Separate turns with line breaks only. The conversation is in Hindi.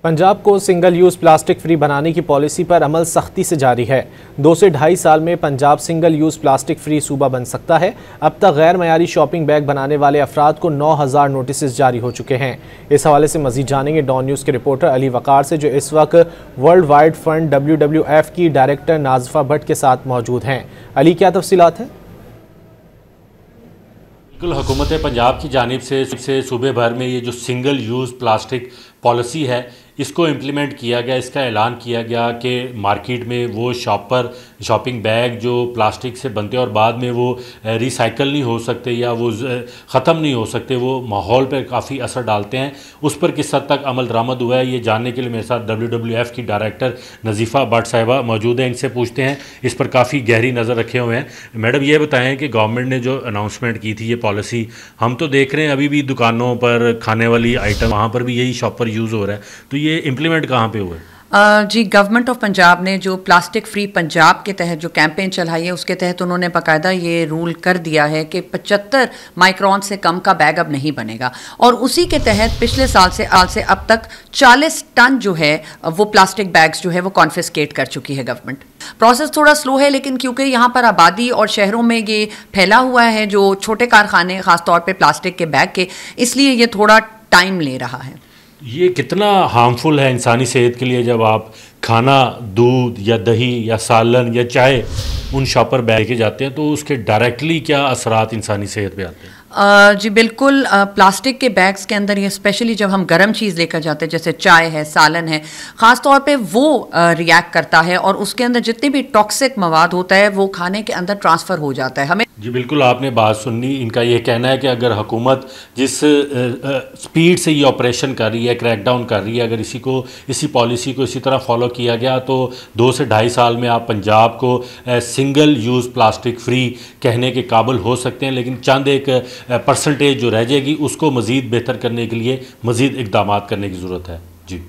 पंजाब को सिंगल यूज़ प्लास्टिक फ्री बनाने की पॉलिसी पर अमल सख्ती से जारी है। 2 से ढाई साल में Punjab single use plastic free सूबा बन सकता है। अब तक गैर मयारी शॉपिंग बैग बनाने वाले अफराद को 9000 नोटिस जारी हो चुके हैं। इस हवाले से मजीद जानेंगे डॉन न्यूज़ के रिपोर्टर अली वकार से, जो इस वक्त वर्ल्ड वाइड फंड WWF की डायरेक्टर नाज़िफा भट्ट के साथ मौजूद हैं। अली, क्या तफसीलात हैं?
बिल्कुल, हुकूमत पंजाब की जानिब से सूबे भर में ये जो सिंगल यूज़ प्लास्टिक पॉलिसी है इसको इम्प्लीमेंट किया गया। इसका ऐलान किया गया कि मार्केट में वो शॉपिंग बैग जो प्लास्टिक से बनते हैं और बाद में वो रिसाइकल नहीं हो सकते या वो ख़त्म नहीं हो सकते, वो माहौल पर काफ़ी असर डालते हैं। उस पर किस हद तक अमल दरामद हुआ है, ये जानने के लिए मेरे साथ WWF की डायरेक्टर नाज़िफा भट्ट साहिबा मौजूद हैं। इनसे पूछते हैं, इस पर काफ़ी गहरी नज़र रखे हुए हैं। मैडम, ये बताएं कि गवर्नमेंट ने जो अनाउंसमेंट की थी ये पॉलिसी, हम तो देख रहे हैं अभी भी दुकानों पर खाने वाली आइटम वहाँ पर भी यही शॉपर यूज़ हो रहा है, तो ये इम्प्लीमेंट कहाँ पे हुआ है?
जी, गवर्नमेंट ऑफ पंजाब ने जो प्लास्टिक फ्री पंजाब के तहत जो कैंपेन चलाई है उसके तहत उन्होंने बाकायदा ये रूल कर दिया है कि 75 माइक्रोन से कम का बैग अब नहीं बनेगा। और उसी के तहत पिछले साल से अब तक 40 टन जो है वो प्लास्टिक बैग्स जो है वो कॉन्फिस्केट कर चुकी है गवर्नमेंट। प्रोसेस थोड़ा स्लो है, लेकिन क्योंकि यहाँ पर आबादी और शहरों में ये फैला हुआ है जो छोटे कारखाने ख़ासतौर पर प्लास्टिक के बैग के, इसलिए ये थोड़ा टाइम ले रहा है।
ये कितना हार्मफुल है इंसानी सेहत के लिए जब आप खाना, दूध या दही या सालन या चाय उन शॉपर बैग के जाते हैं, तो उसके डायरेक्टली क्या असरात इंसानी सेहत पे आते हैं?
जी बिल्कुल, प्लास्टिक के बैग्स के अंदर ये स्पेशली जब हम गर्म चीज़ लेकर जाते हैं जैसे चाय है, सालन है, ख़ास तौर पे वो रिएक्ट करता है और उसके अंदर जितने भी टॉक्सिक मवाद होता है वो खाने के अंदर ट्रांसफ़र हो जाता है। हमें
जी बिल्कुल, आपने बात सुनी। इनका ये कहना है कि अगर हुकूमत जिस स्पीड से ये ऑपरेशन कर रही है, क्रैकडाउन कर रही है, अगर इसी पॉलिसी को इसी तरह फॉलो किया गया तो 2 से ढाई साल में आप पंजाब को सिंगल यूज़ प्लास्टिक फ्री कहने के काबिल हो सकते हैं। लेकिन चंद एक परसेंटेज जो रह जाएगी उसको मज़ीद बेहतर करने के लिए मज़ीद इक़दामात करने की ज़रूरत है। जी।